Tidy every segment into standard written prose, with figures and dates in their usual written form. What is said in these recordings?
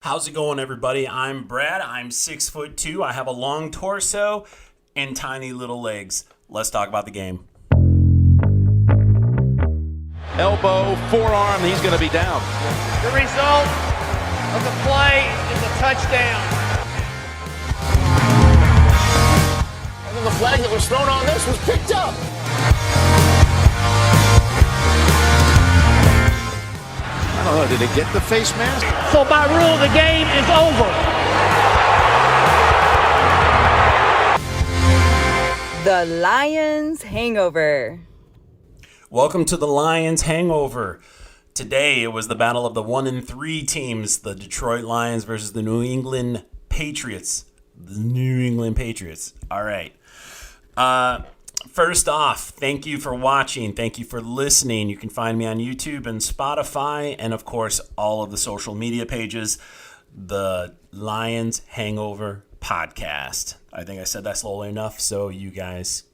How's it going, everybody? I'm Brad. I'm 6'2". I have a long torso and tiny little legs. Let's talk about the game. Elbow, forearm, he's going to be down. The result of the play is a touchdown. And then the flag that was thrown on this was picked up. I don't know, did it get the face mask? So by rule, the game is over. The Lions Hangover. Welcome to the Lions Hangover. Today, it was the battle of the 1-3 teams, the Detroit Lions versus the New England Patriots. The New England Patriots. All right. First off, thank you for watching. Thank you for listening. You can find me on YouTube and Spotify, and of course, all of the social media pages. The Lions Hangover Podcast. I think I said that slowly enough so you guys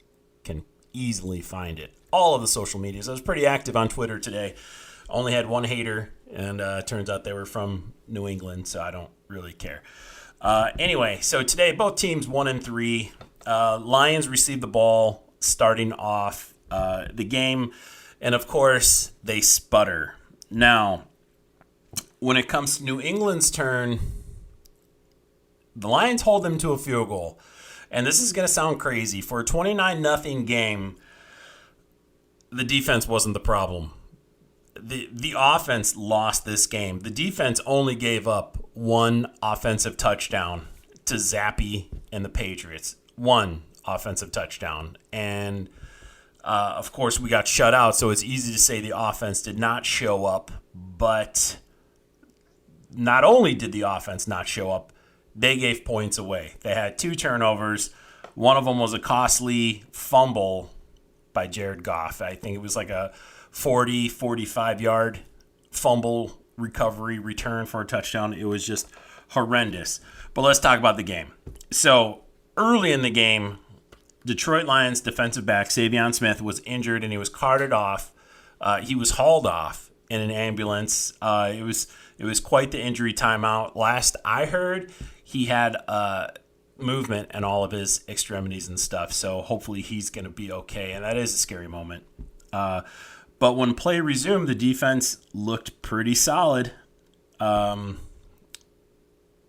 can easily find it. All of the social medias. I was pretty active on Twitter today. Only had one hater, and turns out they were from New England, so I don't really care. Anyway, so today, both teams 1-3. Lions received the ball starting off the game, and of course, they sputter. Now, when it comes to New England's turn, the Lions hold them to a field goal. And this is going to sound crazy. For a 29-0 game, the defense wasn't the problem. The offense lost this game. The defense only gave up one offensive touchdown to Zappe and the Patriots. One offensive touchdown. And, of course, we got shut out, so it's easy to say the offense did not show up. But not only did the offense not show up, they gave points away. They had two turnovers. One of them was a costly fumble by Jared Goff. I think it was like a 40, 45-yard fumble recovery return for a touchdown. It was just horrendous. But let's talk about the game. So early in the game, Detroit Lions defensive back Savion Smith was injured and he was carted off. He was hauled off in an ambulance. It was quite the injury timeout. Last I heard, he had movement in all of his extremities and stuff, so hopefully he's going to be okay, and that is a scary moment. But when play resumed, the defense looked pretty solid,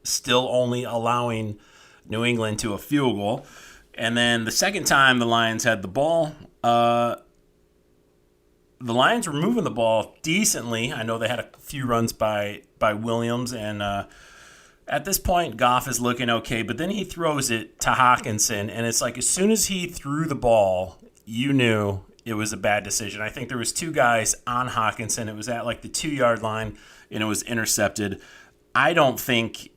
still only allowing New England to a field goal. And then the second time the Lions had the ball, the Lions were moving the ball decently. I know they had a few runs by Williams, and at this point, Goff is looking okay, but then he throws it to Hockenson, and it's like as soon as he threw the ball, you knew it was a bad decision. I think there was two guys on Hockenson. It was at like the 2-yard line, and it was intercepted. I don't think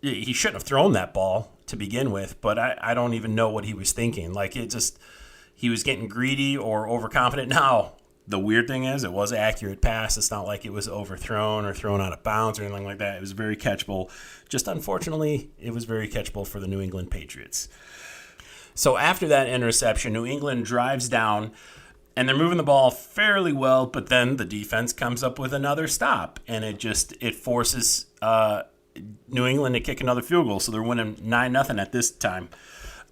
he shouldn't have thrown that ball to begin with, but I don't even know what he was thinking. Like, he was getting greedy or overconfident. Now, the weird thing is, it was an accurate pass. It's not like it was overthrown or thrown out of bounds or anything like that. It was very catchable. Just unfortunately, it was very catchable for the New England Patriots. So after that interception, New England drives down, and they're moving the ball fairly well, but then the defense comes up with another stop, and it forces New England to kick another field goal. So they're winning 9-0 at this time.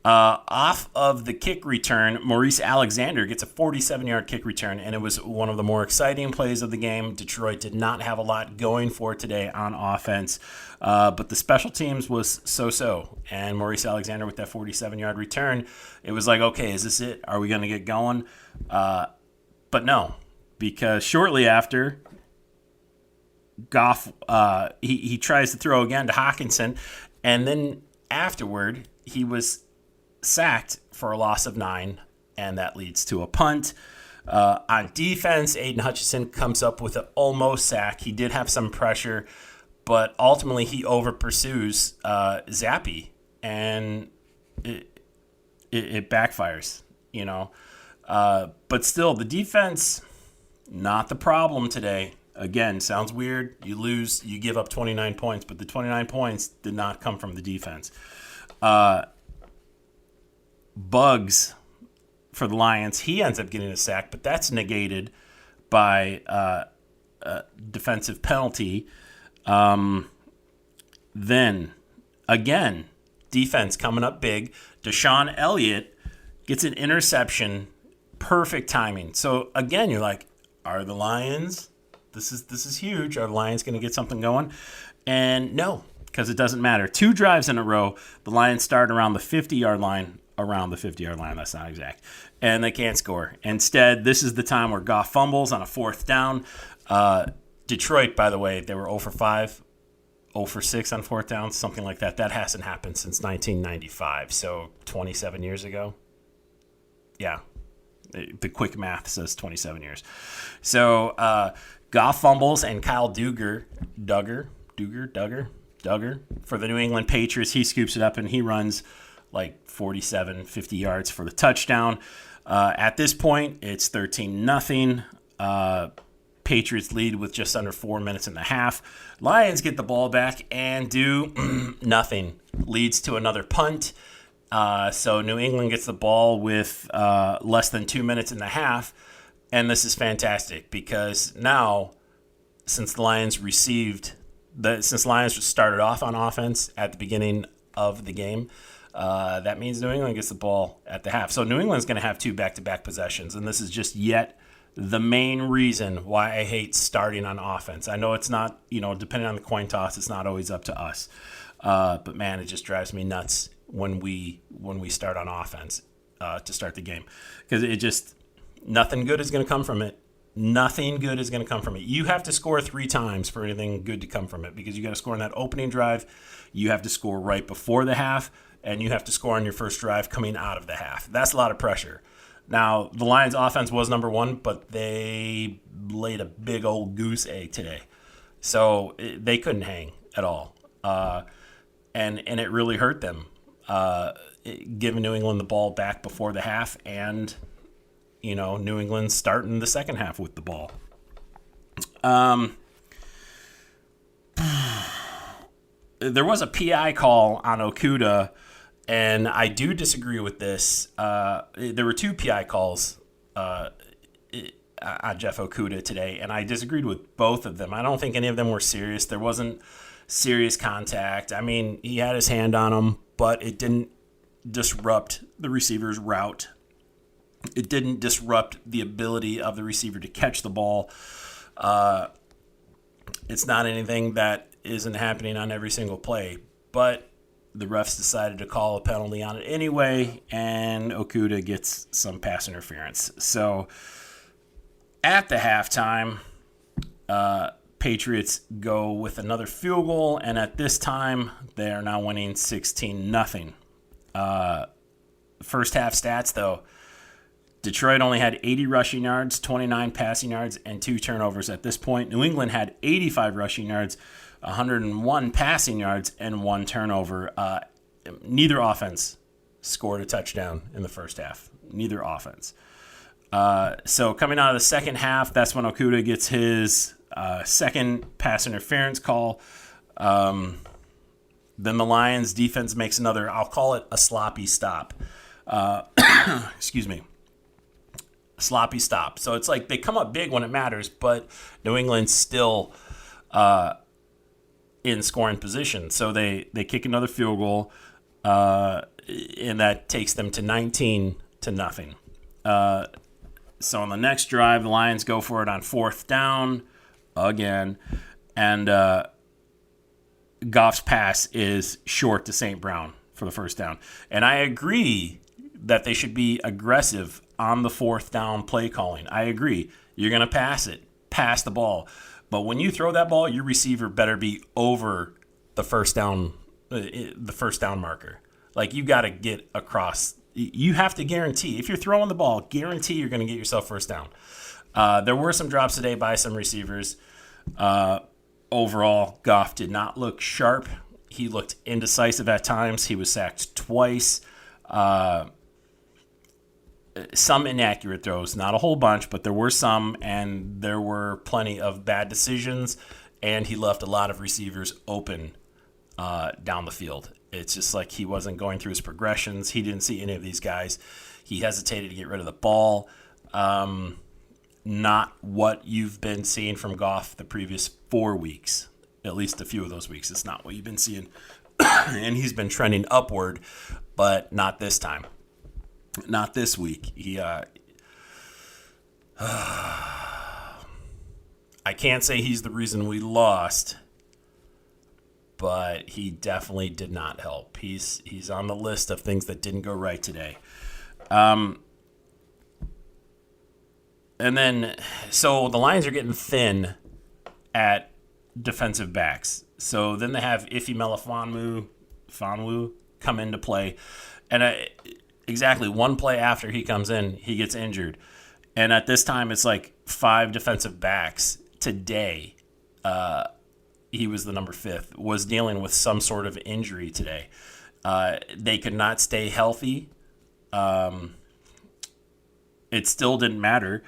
Off of the kick return, Maurice Alexander gets a 47-yard kick return, and it was one of the more exciting plays of the game. Detroit did not have a lot going for it today on offense, but the special teams was so-so. And Maurice Alexander with that 47-yard return, it was like, okay, is this it? Are we going to get going? But no, because shortly after, Goff, he tries to throw again to Hockenson, and then afterward, he was sacked for a loss of 9, and that leads to a punt. On defense, Aiden Hutchinson comes up with an almost sack. He did have some pressure, but ultimately he over-pursues Zappe, and it backfires, you know. But still, the defense, not the problem today. Again, sounds weird. You lose, you give up 29 points, but the 29 points did not come from the defense. Bugs for the Lions, he ends up getting a sack, but that's negated by a defensive penalty. Then, again, defense coming up big. Deshaun Elliott gets an interception. Perfect timing. So, again, you're like, are the Lions, this is huge. Are the Lions going to get something going? And no, because it doesn't matter. 2 drives in a row, the Lions start around the 50-yard line. Around the 50-yard line, that's not exact. And they can't score. Instead, this is the time where Goff fumbles on a 4th down. Detroit, by the way, they were 0 for 5, 0 for 6 on 4th down, something like that. That hasn't happened since 1995, so 27 years ago. Yeah, the quick math says 27 years. So Goff fumbles, and Kyle Duggar for the New England Patriots, he scoops it up and he runs like 47, 50 yards for the touchdown. At this point, it's 13-0. Patriots lead with just under 4 minutes and a half. Lions get the ball back and do nothing. Leads to another punt. So New England gets the ball with less than 2 minutes and a half. And this is fantastic because now, since the Lions started off on offense at the beginning of the game, that means New England gets the ball at the half. So New England's going to have 2 back-to-back possessions, and this is just yet the main reason why I hate starting on offense. I know it's not, depending on the coin toss, it's not always up to us. But man, it just drives me nuts when we start on offense to start the game, because it just, nothing good is going to come from it. Nothing good is going to come from it. You have to score 3 times for anything good to come from it, because you got to score in that opening drive. You have to score right before the half, and you have to score on your first drive coming out of the half. That's a lot of pressure. Now, the Lions' offense was number 1, but they laid a big old goose egg today. So they couldn't hang at all. And it really hurt them, giving New England the ball back before the half, and, New England starting the second half with the ball. There was a PI call on Okudah, and I do disagree with this. There were 2 PI calls on Jeff Okudah today, and I disagreed with both of them. I don't think any of them were serious. There wasn't serious contact. I mean, he had his hand on him, but it didn't disrupt the receiver's route. It didn't disrupt the ability of the receiver to catch the ball. It's not anything that isn't happening on every single play, but the refs decided to call a penalty on it anyway, and Okudah gets some pass interference. So at the halftime, Patriots go with another field goal, and at this time, they are now winning 16-0. First half stats, though. Detroit only had 80 rushing yards, 29 passing yards, and 2 turnovers at this point. New England had 85 rushing yards, 101 passing yards, and 1 turnover. Neither offense scored a touchdown in the first half. Neither offense. So coming out of the second half, that's when Okudah gets his second pass interference call. Then the Lions defense makes another, I'll call it a sloppy stop. Excuse me. Sloppy stop. So it's like they come up big when it matters, but New England's still in scoring position. So they kick another field goal, and that takes them to 19-0. So on the next drive, the Lions go for it on 4th down again, and Goff's pass is short to St. Brown for the first down. And I agree that they should be aggressive on the 4th down play calling. I agree. You're going to pass the ball. But when you throw that ball, your receiver better be over the first down marker. Like, you got to get across. You have to guarantee, if you're throwing the ball, guarantee you're going to get yourself first down. There were some drops today by some receivers. Overall, Goff did not look sharp. He looked indecisive at times. He was sacked twice. Some inaccurate throws, not a whole bunch, but there were some, and there were plenty of bad decisions, and he left a lot of receivers open down the field. It's just like he wasn't going through his progressions. He didn't see any of these guys. He hesitated to get rid of the ball. Not what you've been seeing from Goff the previous 4 weeks. at least a few of those weeks. It's not what you've been seeing. And he's been trending upward, but not this time. Not this week. I can't say he's the reason we lost, but he definitely did not help. He's on the list of things that didn't go right today. And then, so the Lions are getting thin at defensive backs. So then they have Ife Melifonwu come into play. And exactly one play after he comes in, he gets injured. And at this time, it's like 5 defensive backs today. He was the number 5th, was dealing with some sort of injury today. They could not stay healthy. It still didn't matter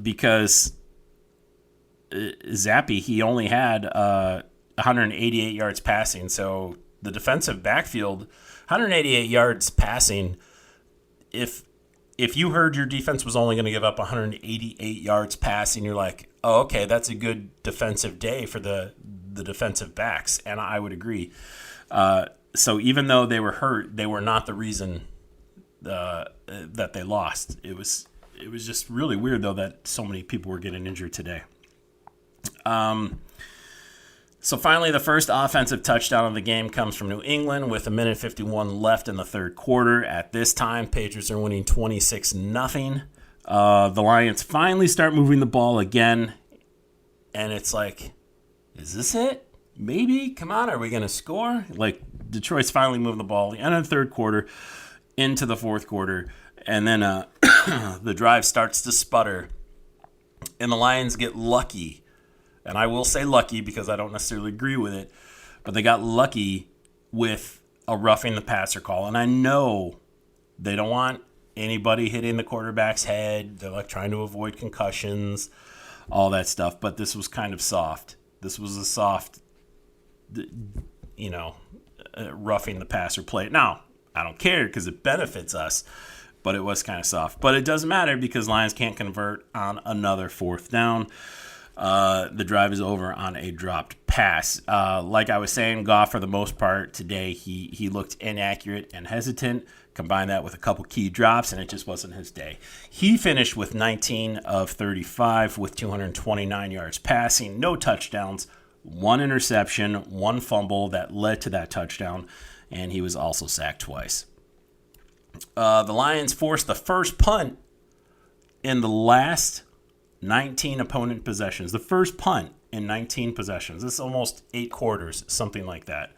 because Zappe, he only had 188 yards passing. So the defensive backfield, 188 yards passing, if you heard your defense was only going to give up 188 yards passing, you're like, oh, okay, that's a good defensive day for the defensive backs, and I would agree. So even though they were hurt, they were not the reason that they lost. It was just really weird, though, that so many people were getting injured today. So finally, the first offensive touchdown of the game comes from New England with 1:51 left in the third quarter. At this time, Patriots are winning 26-0. The Lions finally start moving the ball again, and it's like, is this it? Maybe? Come on, are we going to score? Like, Detroit's finally moving the ball. The end of the third quarter into the fourth quarter, and then the drive starts to sputter, and the Lions get lucky. And I will say lucky because I don't necessarily agree with it, but they got lucky with a roughing the passer call. And I know they don't want anybody hitting the quarterback's head. They're like trying to avoid concussions, all that stuff. But this was kind of soft. This was a soft, roughing the passer play. Now, I don't care because it benefits us, but it was kind of soft. But it doesn't matter because Lions can't convert on another fourth down. The drive is over on a dropped pass. Like I was saying, Goff, for the most part today, he looked inaccurate and hesitant. Combine that with a couple key drops, and it just wasn't his day. He finished with 19 of 35 with 229 yards passing, no touchdowns, 1 interception, 1 fumble that led to that touchdown, and he was also sacked twice. The Lions forced the first punt in the last 19 opponent possessions. The first punt in 19 possessions. This is almost 8 quarters, something like that.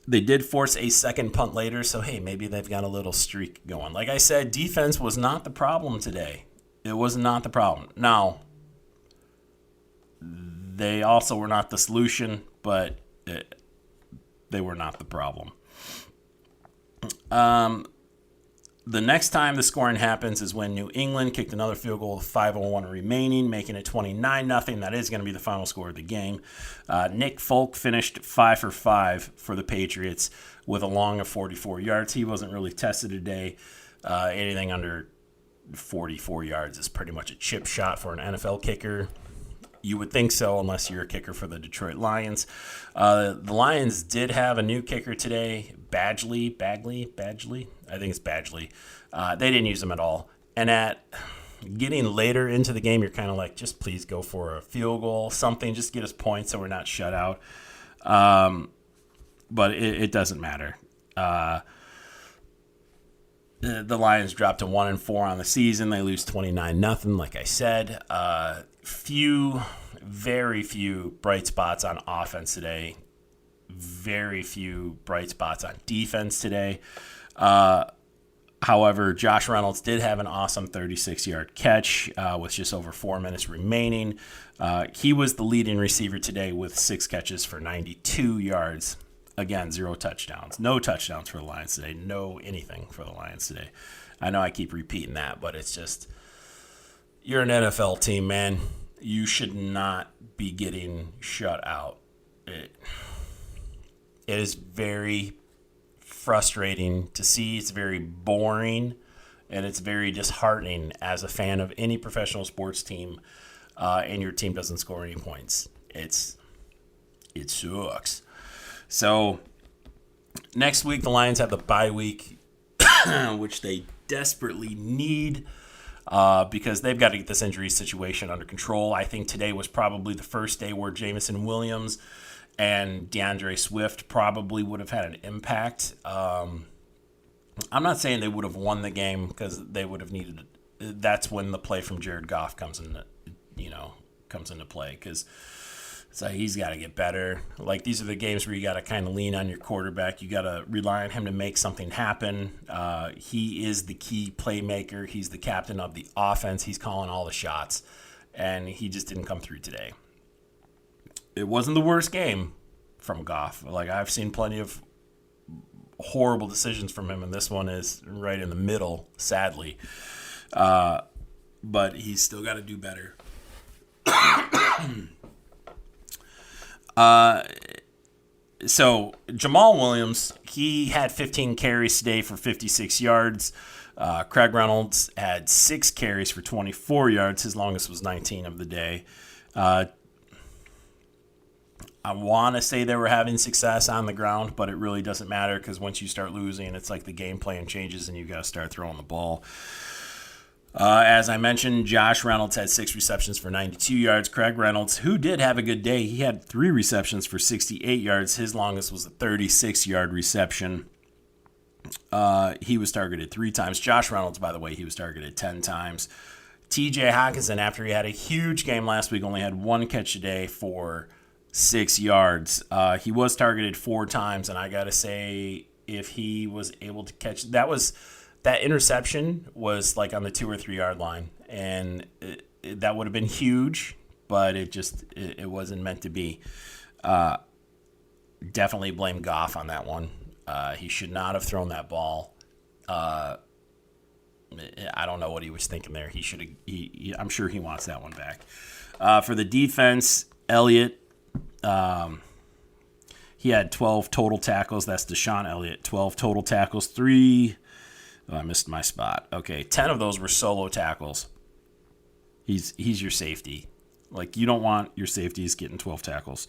They did force a second punt later, so hey, maybe they've got a little streak going. Like I said, defense was not the problem today. It was not the problem. Now, they also were not the solution, but they were not the problem. The next time the scoring happens is when New England kicked another field goal with 5:01 remaining, making it 29-0. That is going to be the final score of the game. Nick Folk finished 5 for 5 for the Patriots with a long of 44 yards. He wasn't really tested today. Anything under 44 yards is pretty much a chip shot for an NFL kicker. You would think so unless you're a kicker for the Detroit Lions. The Lions did have a new kicker today, Bagley. I think it's Bagley. They didn't use him at all. And at getting later into the game, you're kind of like, just please go for a field goal, something, just get us points so we're not shut out. But it doesn't matter. The Lions dropped to 1-4 on the season. They lose 29-0, like I said. Very few bright spots on offense today. Very few bright spots on defense today. However, Josh Reynolds did have an awesome 36-yard catch with just over 4 minutes remaining. He was the leading receiver today with 6 catches for 92 yards. Again, 0 touchdowns. No touchdowns for the Lions today. No anything for the Lions today. I know I keep repeating that, but it's just, you're an NFL team, man. You should not be getting shut out. It is very frustrating to see. It's very boring. And it's very disheartening as a fan of any professional sports team, and your team doesn't score any points. It sucks. So next week, the Lions have the bye week, which they desperately need because they've got to get this injury situation under control. I think today was probably the first day where Jameson Williams and DeAndre Swift probably would have had an impact. I'm not saying they would have won the game because they would have needed it. That's when the play from Jared Goff comes into play because it's like he's got to get better. Like these are the games where you got to kind of lean on your quarterback. You got to rely on him to make something happen. He is the key playmaker. He's the captain of the offense. He's calling all the shots, and he just didn't come through today. It wasn't the worst game from Goff. Like I've seen plenty of horrible decisions from him, and this one is right in the middle, sadly. But he's still got to do better. So Jamal Williams, he had 15 carries today for 56 yards. Craig Reynolds had 6 carries for 24 yards. His longest was 19 of the day. I want to say they were having success on the ground, but it really doesn't matter because once you start losing, it's like the game plan changes and you got to start throwing the ball. As I mentioned, Josh Reynolds had 6 receptions for 92 yards. Craig Reynolds, who did have a good day, he had 3 receptions for 68 yards. His longest was a 36-yard reception. He was targeted 3 times. Josh Reynolds, by the way, he was targeted 10 times. TJ Hawkinson, after he had a huge game last week, only had 1 catch today for 6 yards. He was targeted 4 times, and I got to say, if he was able to catch that interception was like on the 2 or 3 yard line, and that would have been huge, but it wasn't meant to be. Definitely blame Goff on that one. He should not have thrown that ball. I don't know what he was thinking there. He should have. I'm sure he wants that one back. For the defense, Elliott. He had 12 total tackles. That's Deshaun Elliott. 12 total tackles. 3. Oh, I missed my spot. Okay, 10 of those were solo tackles. He's your safety. Like, you don't want your safeties getting 12 tackles.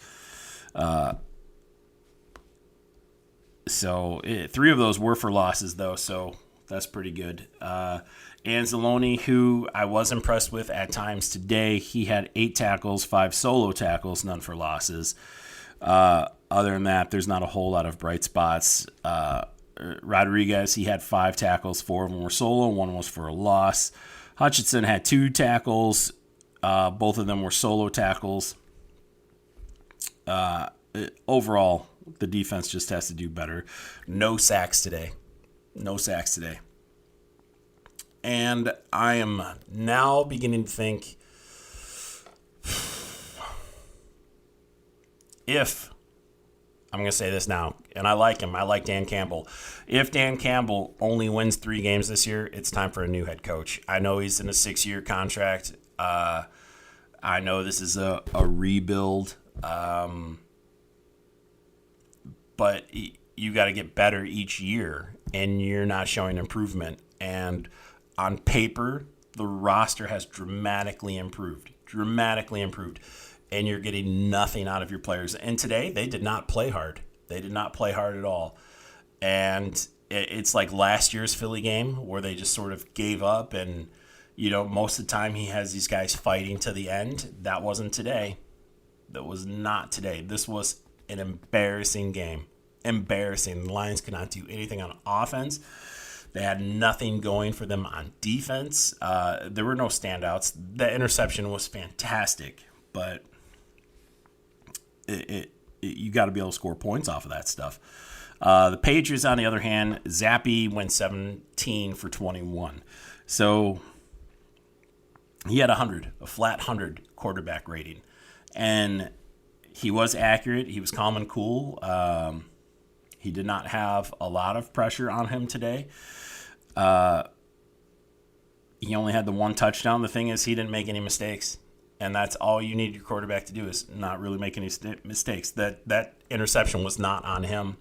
So 3 of those were for losses, though, so that's pretty good. Anzalone, who I was impressed with at times today, he had 8 tackles, 5 solo tackles, none for losses. Other than that, there's not a whole lot of bright spots. Rodriguez, he had 5 tackles, 4 of them were solo, 1 was for a loss. Hutchinson had 2 tackles, both of them were solo tackles. Overall, the defense just has to do better. No sacks today. And I am now beginning to think if, I'm going to say this now, and I like him. I like Dan Campbell. If Dan Campbell only wins 3 games this year, it's time for a new head coach. I know he's in a 6-year contract. I know this is a rebuild. But you got to get better each year, and you're not showing improvement. And on paper, the roster has dramatically improved, and you're getting nothing out of your players. And today, they did not play hard. They did not play hard at all. And it's like last year's Philly game where they just sort of gave up, and most of the time he has these guys fighting to the end. That wasn't today. That was not today. This was an embarrassing game. Embarrassing. The Lions could not do anything on offense. They had nothing going for them on defense. There were no standouts. The interception was fantastic, but you got to be able to score points off of that stuff. The Patriots, on the other hand, Zappe went 17 for 21. So he had a flat 100 quarterback rating. And he was accurate. He was calm and cool. He did not have a lot of pressure on him today. He only had the 1 touchdown. The thing is, he didn't make any mistakes. And that's all you need your quarterback to do, is not really make any mistakes. That interception was not on him.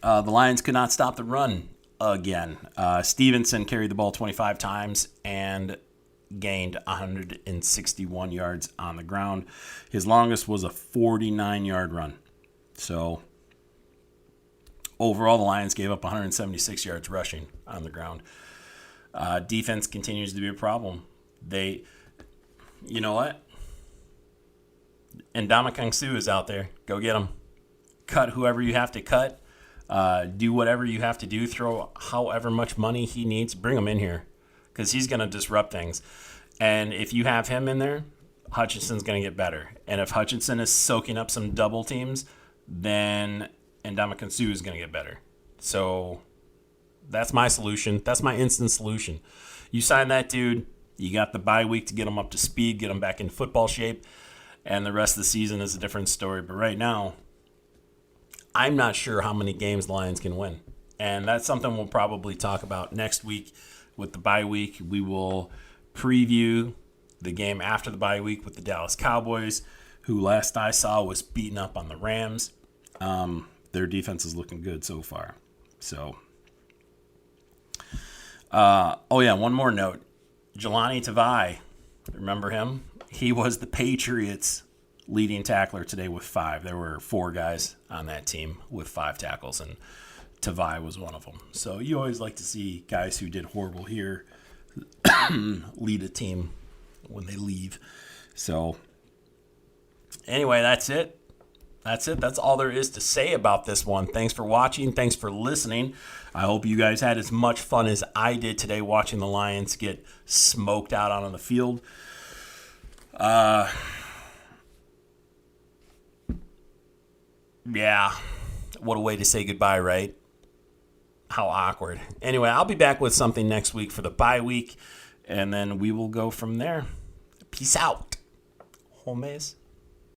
The Lions could not stop the run. again. Stevenson carried the ball 25 times and gained 161 yards on the ground. His longest was a 49-yard run. So overall, the Lions gave up 176 yards rushing on the ground. Defense continues to be a problem. You know what? And Ndamukong Suh is out there. Go get him. Cut whoever you have to cut. Do whatever you have to do. Throw however much money he needs. Bring him in here because he's going to disrupt things. And if you have him in there, Hutchinson's going to get better. And if Hutchinson is soaking up some double teams, then Ndamukong Suh is going to get better. So that's my solution. That's my instant solution. You sign that dude. You got the bye week to get him up to speed, get him back in football shape. And the rest of the season is a different story. But right now, I'm not sure how many games the Lions can win. And that's something we'll probably talk about next week with the bye week. We will preview the game after the bye week with the Dallas Cowboys, who last I saw was beating up on the Rams. Their defense is looking good so far. So, one more note. Jelani Tavai, remember him? He was the Patriots' leading tackler today with 5. There were 4 guys on that team with 5 tackles, and Tavai was one of them. So you always like to see guys who did horrible here lead a team when they leave. So anyway, that's it. That's all there is to say about this one. Thanks for watching. Thanks for listening. I hope you guys had as much fun as I did today watching the Lions get smoked out on the field. Yeah, what a way to say goodbye, right? How awkward. Anyway, I'll be back with something next week for the bye week, and then we will go from there. Peace out, homies.